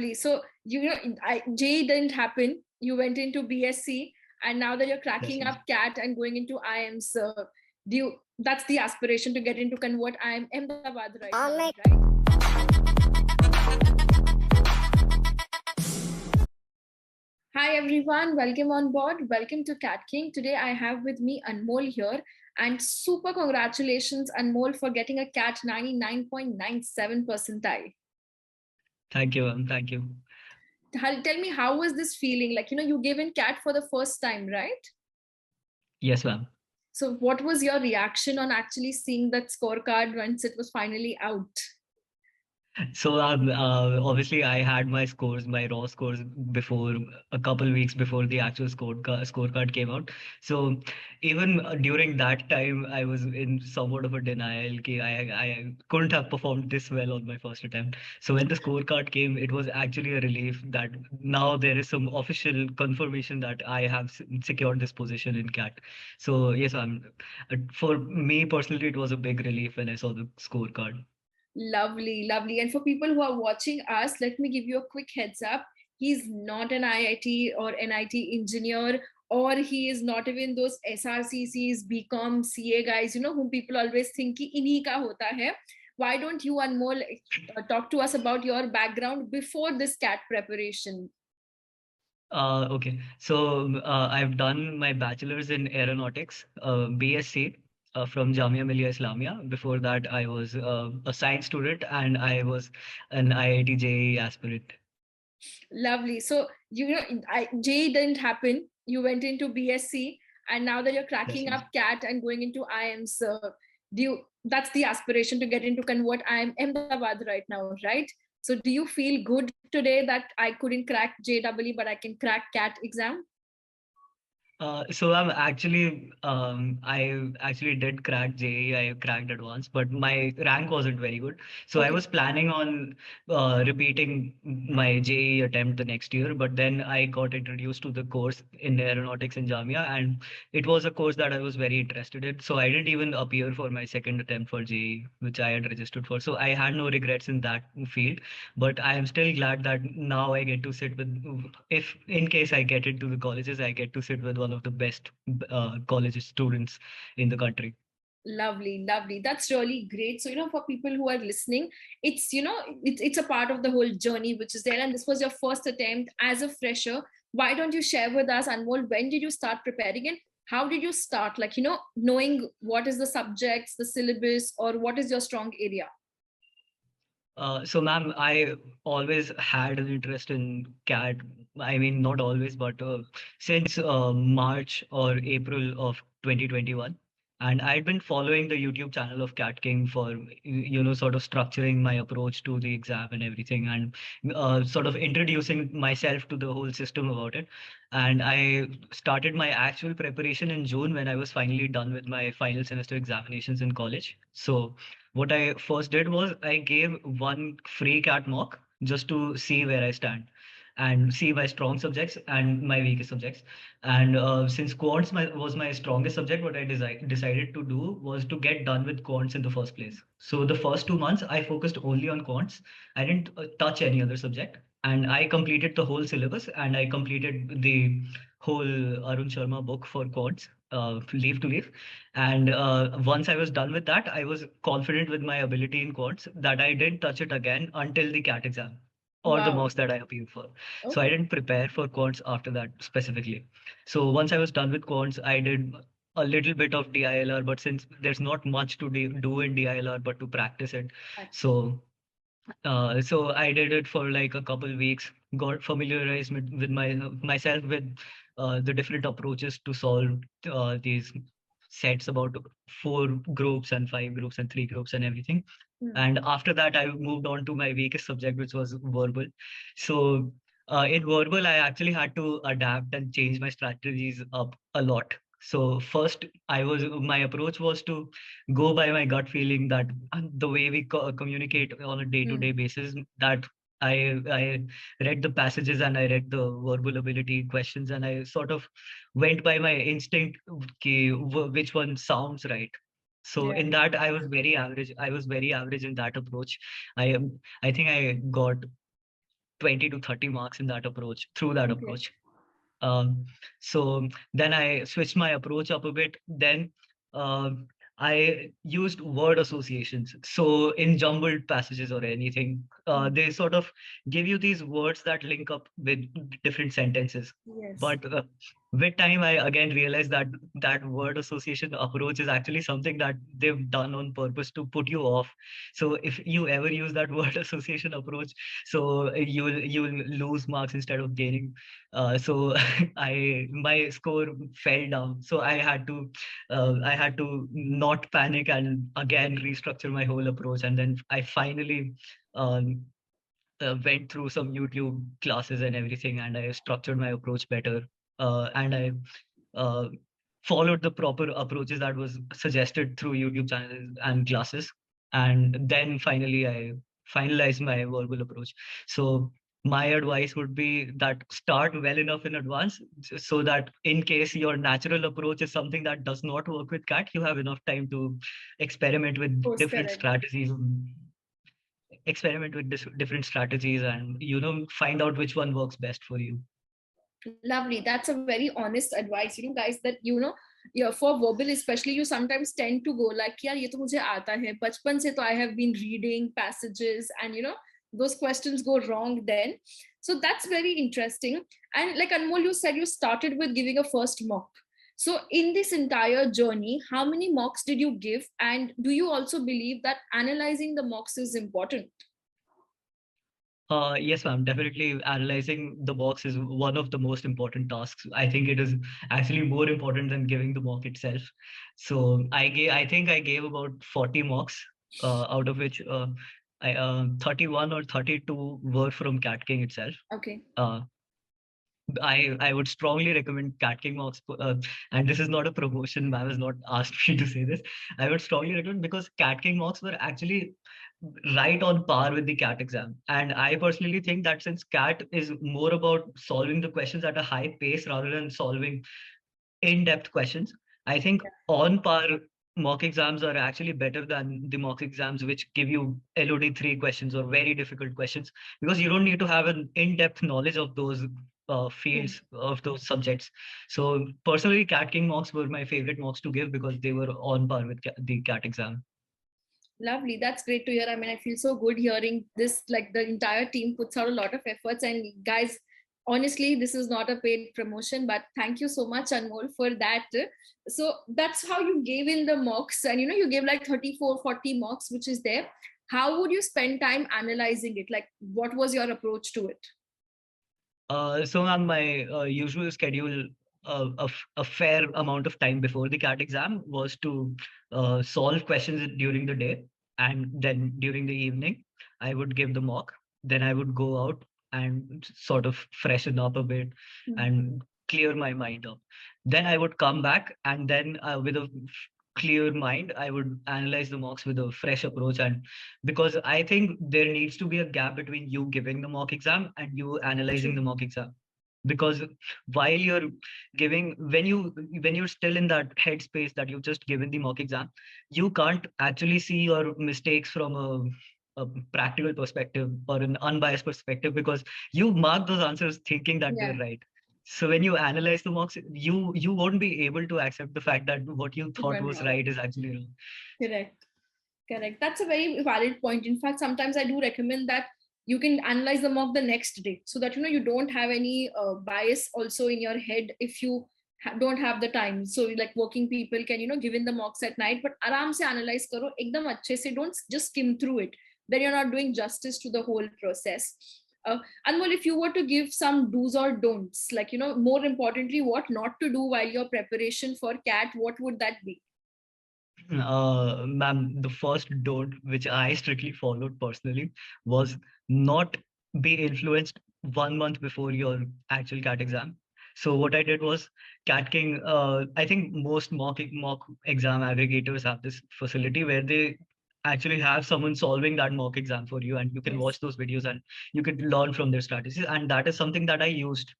So, J didn't happen. You went into BSc, and now that you're cracking up CAT and going into IIMs, that's the aspiration to get into convert IIM Ahmedabad right now, right? Hi everyone, welcome on board. Welcome to CATKing. Today I have with me Anmol here, and super congratulations Anmol for getting a CAT 99.97 percentile. Thank you, ma'am. Thank you. Tell me, how was this feeling? Like, you gave in CAT for the first time, right? Yes, ma'am. So what was your reaction on actually seeing that scorecard once it was finally out? So obviously I had my scores, my raw scores before a couple weeks before the actual scorecard came out. So even during that time, I was in somewhat of a denial. I couldn't have performed this well on my first attempt. So when the scorecard came, it was actually a relief that now there is some official confirmation that I have secured this position in CAT. So yes, for me personally, it was a big relief when I saw the scorecard. Lovely, lovely. And for people who are watching us, let me give you a quick heads up. He's not an IIT or NIT engineer, or he is not even those SRCCs, BCom, CA guys, whom people always think ki inhi ka hota hai. Why don't you, Anmol, talk to us about your background before this CAT preparation? Okay, so I've done my bachelor's in aeronautics, BSc, from Jamia Millia Islamia. Before that, I was a science student and I was an IIT JEE aspirant. Lovely. So, J didn't happen. You went into BSc, and now that you're cracking up CAT and going into IIMs, that's the aspiration to get into convert IIM Ahmedabad right now, right? So do you feel good today that I couldn't crack JEE, but I can crack CAT exam? So I actually did crack JEE. I cracked advanced, but my rank wasn't very good. So I was planning on repeating my JEE attempt the next year, but then I got introduced to the course in aeronautics in Jamia, and it was a course that I was very interested in. So I didn't even appear for my second attempt for JEE, which I had registered for. So I had no regrets in that field, but I am still glad that now I get to sit with, if in case I get into the colleges, I get to sit with one of the best college students in the country. Lovely, lovely. That's really great. So, for people who are listening, it's a part of the whole journey which is there. And this was your first attempt as a fresher. Why don't you share with us, Anmol, when did you start preparing and how did you start? Like, knowing what is the subjects, the syllabus, or what is your strong area? So, ma'am, I always had an interest in CAT. I mean, not always, but since March or April of 2021. And I'd been following the YouTube channel of CATKing for, sort of structuring my approach to the exam and everything, and sort of introducing myself to the whole system about it. And I started my actual preparation in June when I was finally done with my final semester examinations in college. So what I first did was I gave one free CAT mock just to see where I stand and see my strong subjects and my weakest subjects. And since quants was my strongest subject, what I decided to do was to get done with quants in the first place. So the first 2 months, I focused only on quants. I didn't touch any other subject. And I completed the whole syllabus and I completed the whole Arun Sharma book for quants, leaf to leaf. And once I was done with that, I was confident with my ability in quants that I didn't touch it again until the CAT exam or the mocks that I appeared for. Okay. So I didn't prepare for quants after that specifically. So once I was done with quants, I did a little bit of DILR, but since there's not much to do in DILR but to practice it, so I did it for like a couple weeks, got familiarized with myself with the different approaches to solve these sets, about 4 groups and 5 groups and 3 groups and everything. And after that, I moved on to my weakest subject, which was verbal. So in verbal, I actually had to adapt and change my strategies up a lot. So first, my approach was to go by my gut feeling that the way we communicate on a day-to-day basis, that I read the passages and I read the verbal ability questions and I sort of went by my instinct, which one sounds right. So in that, I was very average. I was very average in that approach. I think I got 20 to 30 marks in that approach, through that Okay. approach. So then I switched my approach up a bit. Then I used word associations. So in jumbled passages or anything, they sort of give you these words that link up with different sentences. Yes. But with time, I again realized that that word association approach is actually something that they've done on purpose to put you off. So if you ever use that word association approach, so you will lose marks instead of gaining. So my score fell down. So I had to not panic and again restructure my whole approach. And then I finally um, went through some YouTube classes and everything, and I structured my approach better. And I uh, followed the proper approaches that was suggested through YouTube channels and classes. And then finally, I finalized my verbal approach. So my advice would be that start well enough in advance so that in case your natural approach is something that does not work with CAT, you have enough time to experiment with Course different correct. strategies, different strategies, and find out which one works best for you. Lovely. That's a very honest advice, guys, that yeah, for verbal especially, you sometimes tend to go like, yeah, ye to mujhe aata hai bachpan se, to I have been reading passages, and those questions go wrong then. So that's very interesting. And like Anmol, you said you started with giving a first mock. So in this entire journey, how many mocks did you give, and do you also believe that analyzing the mocks is important? Yes, ma'am. Definitely analyzing the box is one of the most important tasks. I think it is actually more important than giving the mock itself. So I think I gave about 40 mocks, out of which 31 or 32 were from CATKing itself. Okay. Uh, I would strongly recommend CATKing mocks, and this is not a promotion. Ma'am has not asked me to say this. I would strongly recommend because CATKing mocks were actually right on par with the CAT exam. And I personally think that since CAT is more about solving the questions at a high pace rather than solving in-depth questions, I think on par mock exams are actually better than the mock exams which give you LOD 3 questions or very difficult questions, because you don't need to have an in-depth knowledge of those fields of those subjects. So personally, CATKing mocks were my favorite mocks to give because they were on par with the CAT exam. Lovely. That's great to hear. I mean, I feel so good hearing this. Like the entire team puts out a lot of efforts. And guys, honestly, this is not a paid promotion, but thank you so much, Anmol, for that. So that's how you gave in the mocks. And you gave like 34, 40 mocks, which is there. How would you spend time analyzing it? Like, what was your approach to it? So on my usual schedule, a fair amount of time before the CAT exam was to solve questions during the day, and then during the evening, I would give the mock. Then I would go out and sort of freshen up a bit and clear my mind up. Then I would come back, and then with a clear mind, I would analyze the mocks with a fresh approach. And because I think there needs to be a gap between you giving the mock exam and you analyzing the mock exam. Because while you're giving, when you're still in that headspace that you've just given the mock exam, you can't actually see your mistakes from a practical perspective or an unbiased perspective, because you mark those answers thinking that Yeah. they're right. So when you analyze the mocks, you won't be able to accept the fact that what you thought was right is actually wrong. Correct. Correct. That's a very valid point. In fact, sometimes I do recommend that you can analyze the mock the next day, so that you don't have any bias also in your head if you don't have the time. So like working people can give in the mocks at night, but aram se analyze karo ekdam achhe se, don't just skim through it. Then you're not doing justice to the whole process. Anmol, if you were to give some do's or don'ts, like more importantly, what not to do while your preparation for CAT, what would that be? Ma'am, the first don't, which I strictly followed personally, was not be influenced 1 month before your actual CAT exam. So what I did was CATKing. I think most mock exam aggregators have this facility where they actually have someone solving that mock exam for you, and you can watch those videos and you can learn from their strategies. And that is something that I used.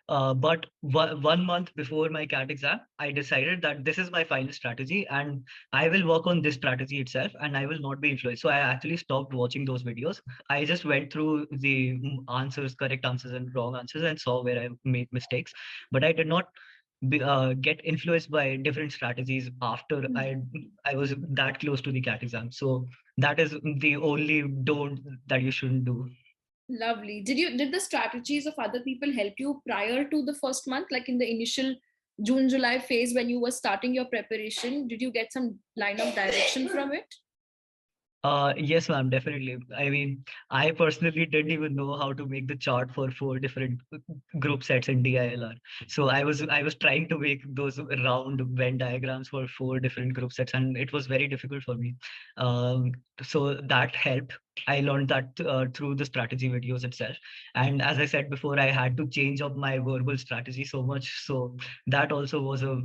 But 1 month before my CAT exam, I decided that this is my final strategy and I will work on this strategy itself and I will not be influenced. So I actually stopped watching those videos. I just went through the answers, correct answers and wrong answers, and saw where I made mistakes. But I did not get influenced by different strategies after I was that close to the CAT exam. So that is the only don't that you shouldn't do. Lovely. Did the strategies of other people help you prior to the first month, like in the initial June, July phase when you were starting your preparation? Did you get some line of direction from it? Yes, ma'am, definitely. I mean, I personally didn't even know how to make the chart for 4 different group sets in DILR. So I was trying to make those round Venn diagrams for 4 different group sets, and it was very difficult for me. Um, so that helped. I learned that through the strategy videos itself. And as I said before, I had to change up my verbal strategy so much. So that also was a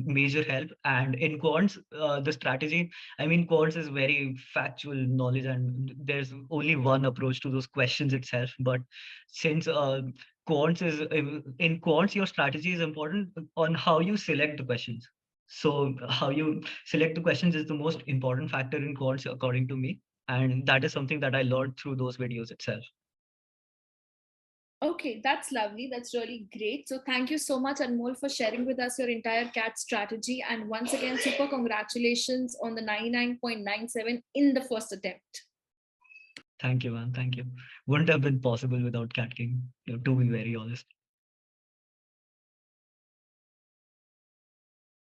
major help. And in quants, the strategy, I mean, quants is very factual knowledge, and there's only one approach to those questions itself. But since quants is in quants, your strategy is important on how you select the questions. So how you select the questions is the most important factor in quants, according to me, and that is something that I learned through those videos itself. Okay, that's lovely. That's really great. So thank you so much, Anmol, for sharing with us your entire CAT strategy. And once again, super congratulations on the 99.97 in the first attempt. Thank you, man. Thank you. Wouldn't have been possible without CATKing, to be very honest.